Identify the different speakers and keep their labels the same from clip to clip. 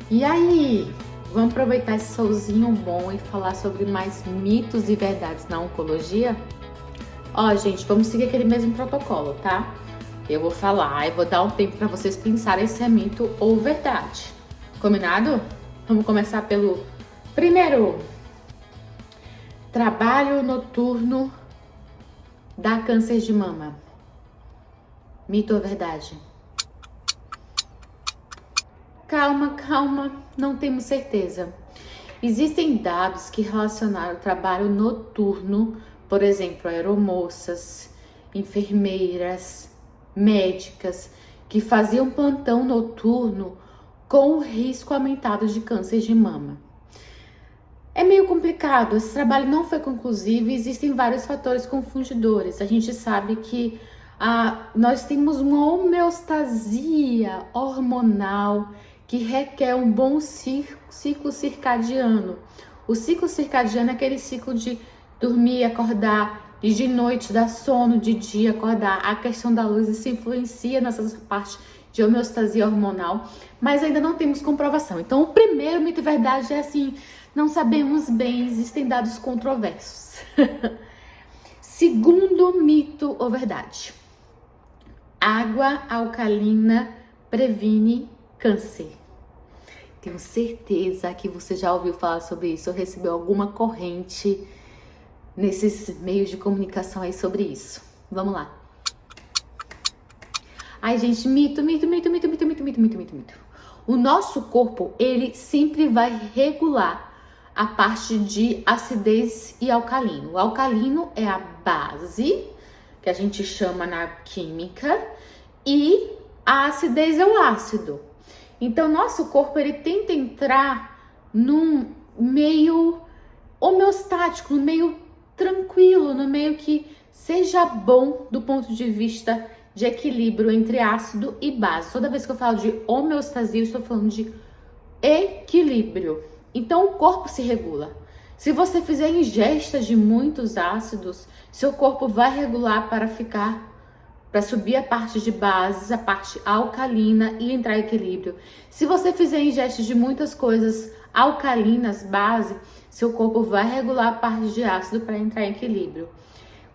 Speaker 1: E aí, vamos aproveitar esse solzinho bom e falar sobre mais mitos e verdades na oncologia? Ó, gente, vamos seguir aquele mesmo protocolo, tá? Eu vou falar e vou dar um tempo para vocês pensarem se é mito ou verdade. Combinado? Vamos começar pelo primeiro. Trabalho noturno dá câncer de mama. Mito ou verdade? Calma, não temos certeza. Existem dados que relacionaram o trabalho noturno, por exemplo, aeromoças, enfermeiras, médicas, que faziam plantão noturno com o risco aumentado de câncer de mama. É meio complicado, esse trabalho não foi conclusivo e existem vários fatores confundidores. A gente sabe que nós temos uma homeostasia hormonal que requer um bom ciclo circadiano. O ciclo circadiano é aquele ciclo de dormir, acordar, e de noite dar sono, de dia acordar. A questão da luz, isso influencia nessa parte de homeostasia hormonal, mas ainda não temos comprovação. Então, o primeiro mito e verdade é assim, não sabemos bem, existem dados controversos. Segundo mito ou verdade, água alcalina previne câncer. Tenho certeza que você já ouviu falar sobre isso, ou recebeu alguma corrente nesses meios de comunicação aí sobre isso. Vamos lá. Ai, gente, mito. O nosso corpo, ele sempre vai regular a parte de acidez e alcalino. O alcalino é a base, que a gente chama na química, e a acidez é o ácido. Então, nosso corpo, ele tenta entrar num meio homeostático, no meio tranquilo, no meio que seja bom do ponto de vista de equilíbrio entre ácido e base. Toda vez que eu falo de homeostasia, eu estou falando de equilíbrio. Então, o corpo se regula. Se você fizer ingesta de muitos ácidos, seu corpo vai regular para subir a parte de base, a parte alcalina e entrar em equilíbrio. Se você fizer ingesta de muitas coisas alcalinas, base, seu corpo vai regular a parte de ácido para entrar em equilíbrio.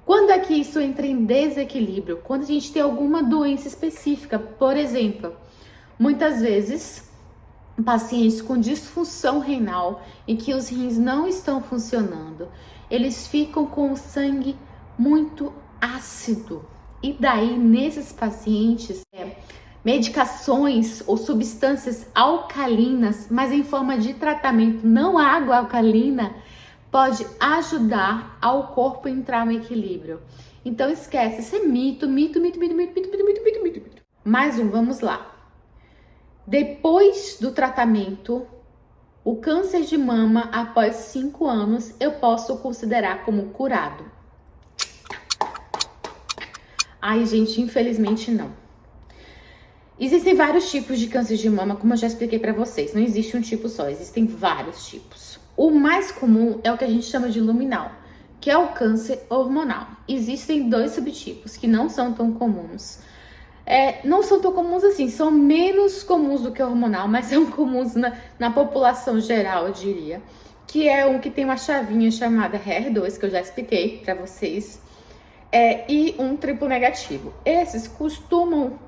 Speaker 1: Quando é que isso entra em desequilíbrio? Quando a gente tem alguma doença específica, por exemplo, muitas vezes pacientes com disfunção renal, em que os rins não estão funcionando, eles ficam com o sangue muito ácido. E daí, nesses pacientes, medicações ou substâncias alcalinas, mas em forma de tratamento, não água alcalina, pode ajudar ao corpo a entrar no equilíbrio. Então esquece, isso é mito. Mais um, vamos lá. Depois do tratamento, o câncer de mama, após 5 anos, eu posso considerar como curado. Ai, gente, infelizmente não. Existem vários tipos de câncer de mama, como eu já expliquei para vocês. Não existe um tipo só, existem vários tipos. O mais comum é o que a gente chama de luminal, que é o câncer hormonal. Existem 2 subtipos que não são tão comuns. Não são tão comuns assim, são menos comuns do que o hormonal, mas são comuns na população geral, eu diria. Que é um que tem uma chavinha chamada HER2, que eu já expliquei para vocês. E um triplo negativo. Esses costumam,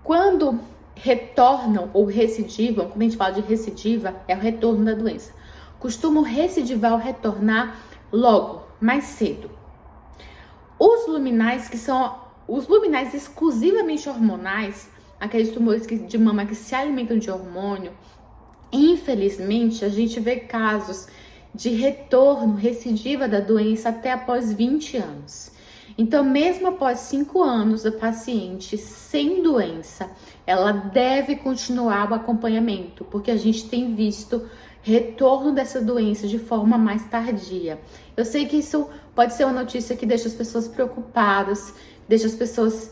Speaker 1: quando retornam ou recidivam, quando a gente fala de recidiva, é o retorno da doença, costumam recidivar ou retornar logo, mais cedo. Os luminais, que são os luminais exclusivamente hormonais, aqueles tumores de mama que se alimentam de hormônio, infelizmente a gente vê casos de retorno, recidiva da doença até após 20 anos. Então, mesmo após 5 anos da paciente sem doença, ela deve continuar o acompanhamento, porque a gente tem visto retorno dessa doença de forma mais tardia. Eu sei que isso pode ser uma notícia que deixa as pessoas preocupadas, deixa as pessoas,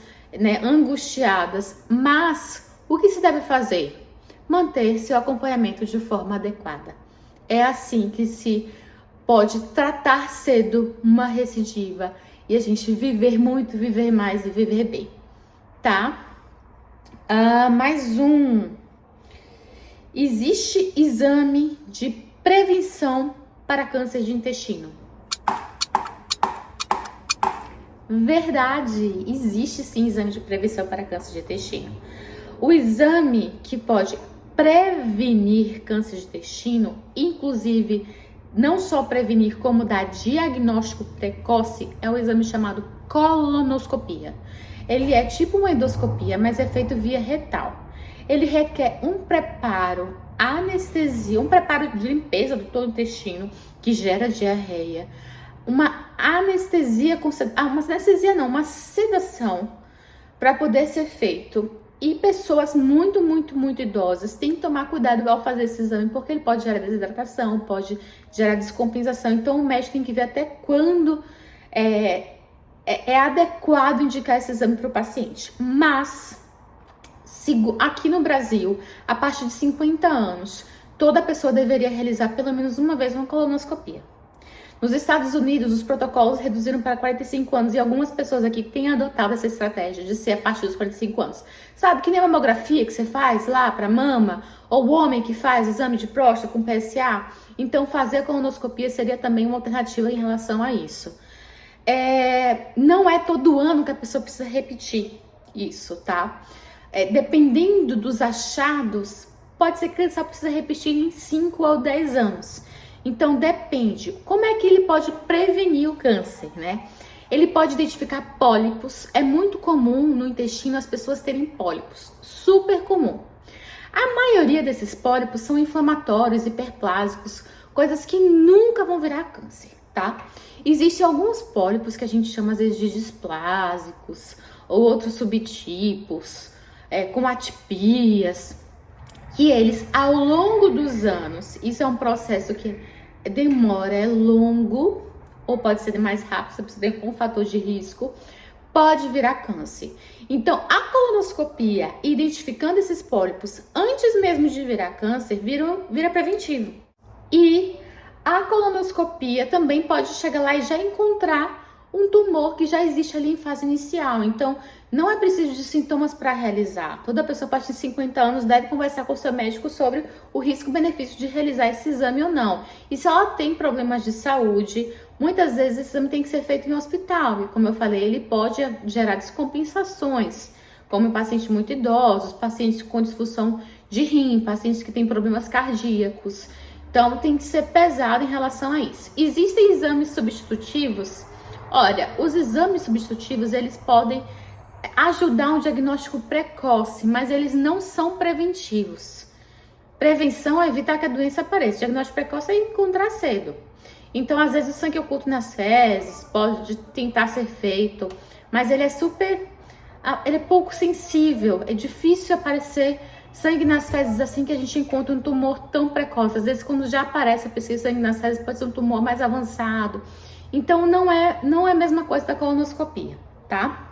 Speaker 1: angustiadas, mas o que se deve fazer? Manter seu acompanhamento de forma adequada. É assim que se pode tratar cedo uma recidiva e a gente viver muito, viver mais e viver bem, tá? Mais um. Existe exame de prevenção para câncer de intestino? Verdade, existe sim exame de prevenção para câncer de intestino. O exame que pode prevenir câncer de intestino, inclusive não só prevenir como dar diagnóstico precoce, é o exame chamado colonoscopia. Ele é tipo uma endoscopia, mas é feito via retal. Ele requer um preparo, anestesia, um preparo de limpeza do todo o intestino, que gera diarreia, uma anestesia, uma sedação para poder ser feito. E pessoas muito idosas têm que tomar cuidado ao fazer esse exame, porque ele pode gerar desidratação, pode gerar descompensação. Então o médico tem que ver até quando é adequado indicar esse exame para o paciente. Mas aqui no Brasil, a partir de 50 anos, toda pessoa deveria realizar pelo menos uma vez uma colonoscopia. Nos Estados Unidos, os protocolos reduziram para 45 anos e algumas pessoas aqui têm adotado essa estratégia de ser a partir dos 45 anos. Sabe, que nem a mamografia que você faz lá para mama, ou o homem que faz exame de próstata com PSA. Então, fazer a colonoscopia seria também uma alternativa em relação a isso. Não é todo ano que a pessoa precisa repetir isso, tá? Dependendo dos achados, pode ser que ele só precisa repetir em 5 ou 10 anos. Então, depende. Como é que ele pode prevenir o câncer, né? Ele pode identificar pólipos. É muito comum no intestino as pessoas terem pólipos. Super comum. A maioria desses pólipos são inflamatórios, hiperplásicos, coisas que nunca vão virar câncer, tá? Existem alguns pólipos que a gente chama às vezes de displásicos ou outros subtipos, com atipias, que eles, ao longo dos anos, isso é um processo que demora, é longo, ou pode ser mais rápido, você precisa ter um fator de risco, pode virar câncer. Então, a colonoscopia, identificando esses pólipos antes mesmo de virar câncer, vira preventivo. E a colonoscopia também pode chegar lá e já encontrar um tumor que já existe ali em fase inicial. Então, não é preciso de sintomas para realizar. Toda pessoa a partir de 50 anos deve conversar com o seu médico sobre o risco-benefício de realizar esse exame ou não. E se ela tem problemas de saúde, muitas vezes esse exame tem que ser feito em hospital. E como eu falei, ele pode gerar descompensações, como em pacientes muito idosos, pacientes com disfunção de rim, pacientes que têm problemas cardíacos. Então, tem que ser pesado em relação a isso. Existem exames substitutivos? Olha, os exames substitutivos, eles podem ajudar um diagnóstico precoce, mas eles não são preventivos. Prevenção é evitar que a doença apareça. Diagnóstico precoce é encontrar cedo. Então, às vezes, o sangue oculto nas fezes pode tentar ser feito, mas ele é pouco sensível. É difícil aparecer sangue nas fezes assim que a gente encontra um tumor tão precoce. Às vezes, quando já aparece a pesquisa sangue nas fezes, pode ser um tumor mais avançado. Então, não é a mesma coisa da colonoscopia, tá?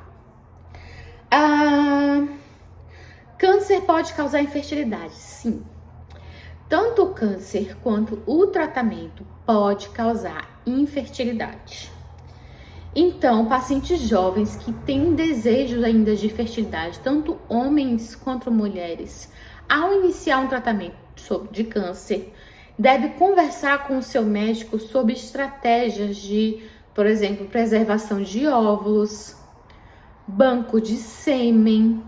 Speaker 1: Câncer pode causar infertilidade, sim. Tanto o câncer quanto o tratamento pode causar infertilidade. Então, pacientes jovens que têm desejo ainda de fertilidade, tanto homens quanto mulheres, ao iniciar um tratamento de câncer, deve conversar com o seu médico sobre estratégias de, por exemplo, preservação de óvulos, banco de sêmen,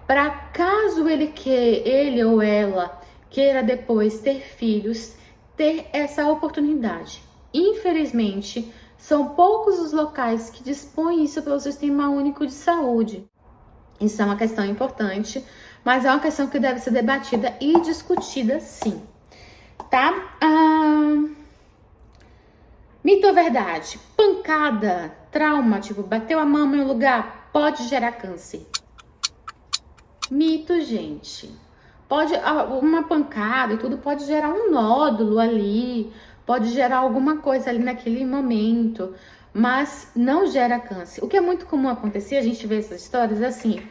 Speaker 1: para caso ele ou ela queira depois ter filhos, ter essa oportunidade. Infelizmente, são poucos os locais que dispõem isso pelo Sistema Único de Saúde. Isso é uma questão importante, mas é uma questão que deve ser debatida e discutida sim. Tá? Mito ou verdade? Pancada, trauma, tipo, bateu a mão em um lugar, pode gerar câncer. Mito, gente. Uma pancada e tudo pode gerar um nódulo ali, pode gerar alguma coisa ali naquele momento, mas não gera câncer. O que é muito comum acontecer, a gente vê essas histórias assim,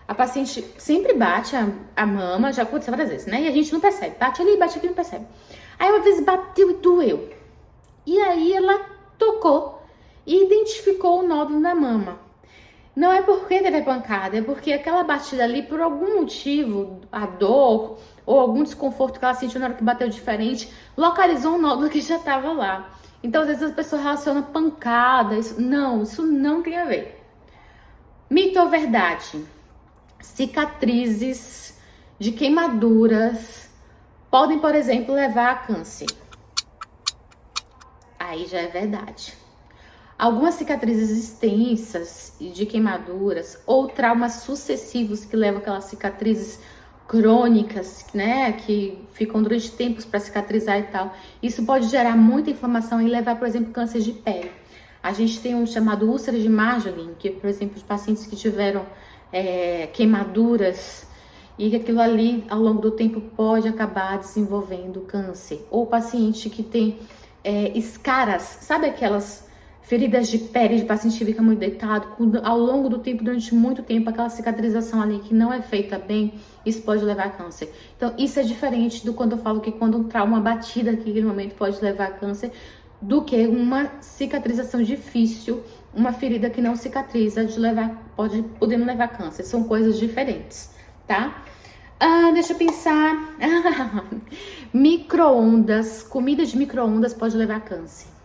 Speaker 1: a paciente sempre bate a mama, já aconteceu várias vezes, né? E a gente não percebe, bate ali, bate aqui, não percebe. Aí uma vez bateu e doeu. E aí ela tocou e identificou o nódulo na mama. Não é porque teve pancada, é porque aquela batida ali, por algum motivo, a dor ou algum desconforto que ela sentiu na hora que bateu diferente, localizou um nódulo que já estava lá. Então, às vezes as pessoas relacionam pancada, isso não tem a ver. Mito ou verdade? Cicatrizes de queimaduras podem, por exemplo, levar a câncer. Aí já é verdade. Algumas cicatrizes extensas de queimaduras ou traumas sucessivos que levam aquelas cicatrizes crônicas, né, que ficam durante tempos para cicatrizar e tal. Isso pode gerar muita inflamação e levar, por exemplo, câncer de pele. A gente tem um chamado úlcera de Marjolin, que, por exemplo, os pacientes que tiveram queimaduras e aquilo ali, ao longo do tempo, pode acabar desenvolvendo câncer. Ou paciente que tem escaras, sabe aquelas feridas de pele de paciente que fica muito deitado, ao longo do tempo, durante muito tempo, aquela cicatrização ali que não é feita bem, isso pode levar a câncer. Então, isso é diferente do quando eu falo que quando um trauma batida aqui no momento pode levar a câncer, do que uma cicatrização difícil, uma ferida que não cicatriza, podendo levar a câncer. São coisas diferentes, tá? Deixa eu pensar. Micro-ondas, comida de micro-ondas pode levar a câncer.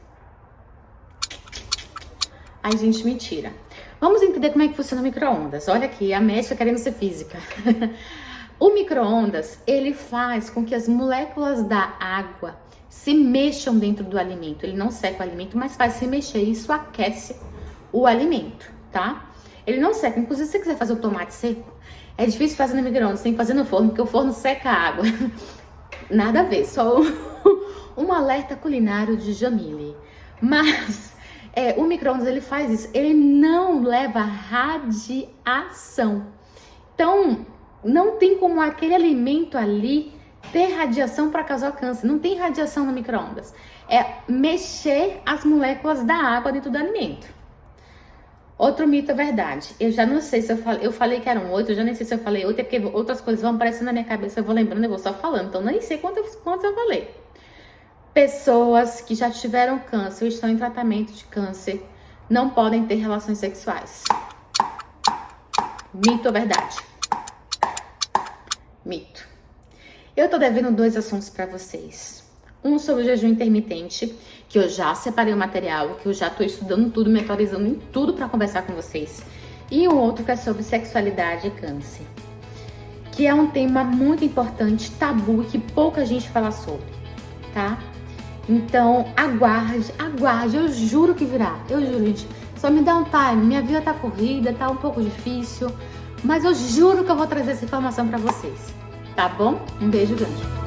Speaker 1: Ai, gente, mentira. Vamos entender como é que funciona o micro-ondas. Olha aqui, a médica querendo ser física. O micro-ondas, ele faz com que as moléculas da água se mexam dentro do alimento. Ele não seca o alimento, mas faz se mexer. Isso aquece o alimento, tá? Ele não seca. Inclusive, se você quiser fazer o tomate seco, é difícil fazer no micro-ondas, tem que fazer no forno, porque o forno seca a água. Nada a ver, só um alerta culinário de Jamile. Mas o micro-ondas, ele faz isso. Ele não leva radiação. Então, não tem como aquele alimento ali ter radiação para causar câncer. Não tem radiação no micro-ondas. É mexer as moléculas da água dentro do alimento. Outro mito é verdade. Eu já não sei se eu falei que eram 8, eu já nem sei se eu falei 8, é porque outras coisas vão aparecendo na minha cabeça, eu vou lembrando, eu vou só falando. Então, nem sei quantos eu falei. Pessoas que já tiveram câncer ou estão em tratamento de câncer não podem ter relações sexuais. Mito ou verdade? Mito. Eu tô devendo 2 assuntos para vocês. Um sobre o jejum intermitente, que eu já separei o material, que eu já tô estudando tudo, me atualizando em tudo para conversar com vocês. E um outro que é sobre sexualidade e câncer, que é um tema muito importante, tabu, que pouca gente fala sobre, tá? Então, aguarde, eu juro que virá, eu juro, gente. Só me dá um time, minha vida tá corrida, tá um pouco difícil, mas eu juro que eu vou trazer essa informação para vocês, tá bom? Um beijo grande.